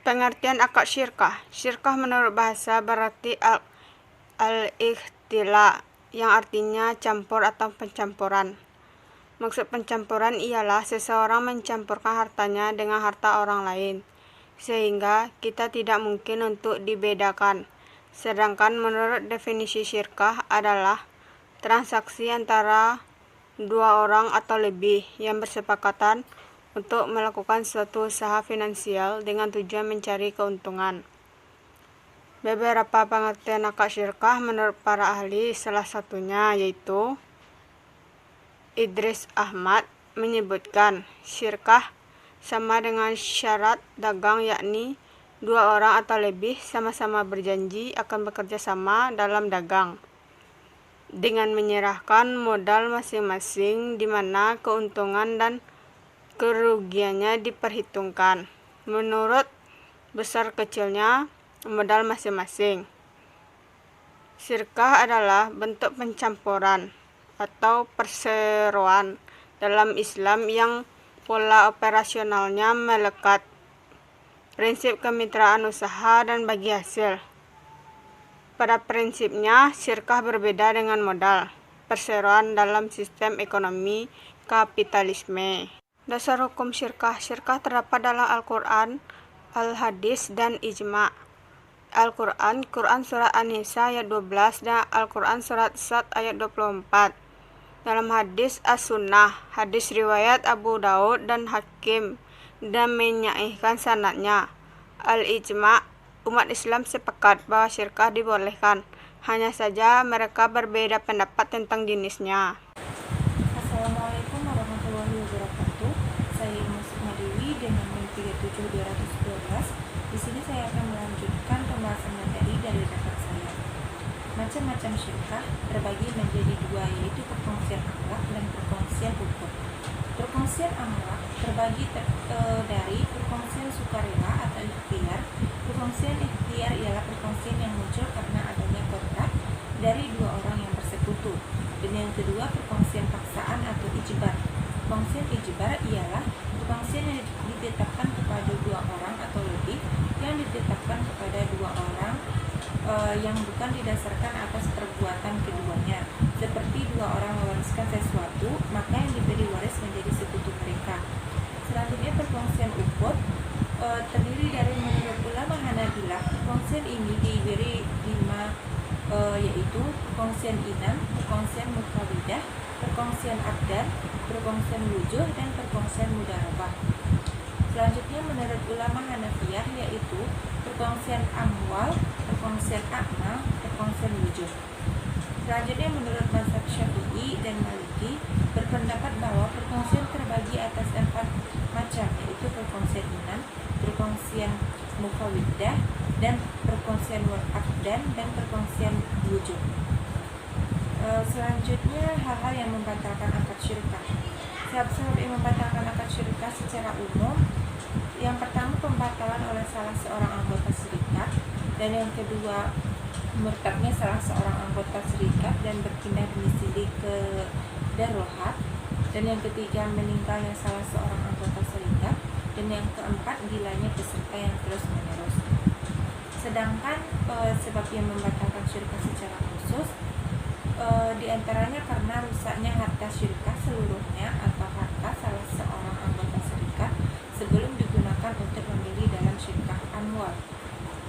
Pengertian akad syirkah. Syirkah menurut bahasa berarti al-ikhtila, yang artinya campur atau pencampuran. Maksud pencampuran ialah seseorang mencampurkan hartanya dengan harta orang lain, sehingga kita tidak mungkin untuk dibedakan. Sedangkan menurut definisi syirkah adalah transaksi antara dua orang atau lebih yang bersepakatan untuk melakukan suatu usaha finansial dengan tujuan mencari keuntungan. Beberapa pengertian akad syirkah menurut para ahli, salah satunya yaitu Idris Ahmad menyebutkan syirkah sama dengan syarat dagang, yakni dua orang atau lebih sama-sama berjanji akan bekerja sama dalam dagang dengan menyerahkan modal masing-masing di mana keuntungan dan kerugiannya diperhitungkan menurut besar kecilnya modal masing-masing. Syirkah adalah bentuk pencampuran atau perseroan dalam Islam yang pola operasionalnya melekat, prinsip kemitraan usaha dan bagi hasil. Pada prinsipnya, syirkah berbeda dengan modal perseroan dalam sistem ekonomi kapitalisme. Dasar hukum syirkah. Syirkah terdapat dalam Al-Quran, Al-Hadis, dan Ijma'. Al-Quran, Quran Surat An-Nisa ayat 12 dan Al-Quran Surat Sad ayat 24. Dalam hadis As-Sunnah, hadis riwayat Abu Daud dan Hakim dan menyahihkan sanadnya. Al-Ijma', umat Islam sepakat bahwa syirkah dibolehkan, hanya saja mereka berbeda pendapat tentang jenisnya. Assalamualaikum warahmatullahi wabarakatuh. Saya Ilmu Sukmadewi dengan NIM 37212. Di sini saya akan melanjutkan pembahasan materi dari redaksi saya. Macam-macam syirkah terbagi menjadi dua, yaitu perkongsian amwal dan perkongsian hukum. Perkongsian amwal terbagi dari perkongsian sukarela atau ikhtiar. Perkongsian ikhtiar ialah perkongsian yang muncul karena adanya kontrak dari dua orang yang bersekutu. Dan yang kedua, perkongsian paksaan atau ijbar. Perkongsian ijbar ialah perkongsian yang ditetapkan kepada dua orang atau lebih, yang ditetapkan kepada dua orang yang bukan didasarkan atas perbuatan keduanya. Seperti dua orang mewariskan sesuatu, maka yang diberi waris menjadi sekutu mereka. Selanjutnya, perkongsian ukhuwah terdiri dari menurut ulama Hanabilah. Perkongsian ini diberi 5, yaitu perkongsian inam, perkongsian mufawidah, perkongsian abdan, perkongsian wujuh, dan perkongsian mudarabah. Selanjutnya, menurut ulama Hanafiyah, yaitu perkongsian amwal, perkongsian amal, perkongsian wujuh. Selanjutnya, menurut mazhab Syafi'i dan Maliki berpendapat bahwa perkongsian terbagi atas 4 macam, yaitu perkongsian inam, perkongsian mufawidah, dan perkongsian abdan, dan perkongsian wujuh. Selanjutnya, hal-hal yang membatalkan akad syirkah. Sebab-sebab yang membatalkan akad syirkah secara umum, yang pertama, pembatalan oleh salah seorang anggota serikat, dan yang kedua, murtadnya salah seorang anggota serikat dan berpindah domisili ke darurat, dan yang ketiga, meninggalnya salah seorang anggota serikat, dan yang keempat, gilanya peserta yang terus menerus. Sedangkan sebab yang membatalkan syirkah secara khusus, diantaranya karena rusaknya harta syirkah seluruhnya atau harta salah seorang anggota serikat sebelum digunakan untuk memilih dalam syirkah amwal.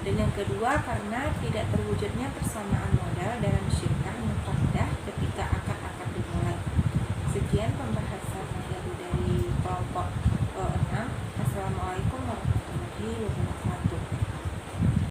Dan yang kedua, karena tidak terwujudnya persamaan modal dalam syirkah mufawadah ketika akad-akad dimulai. Sekian pembahasan materi dari kelompok 6. Assalamualaikum warahmatullahi wabarakatuh.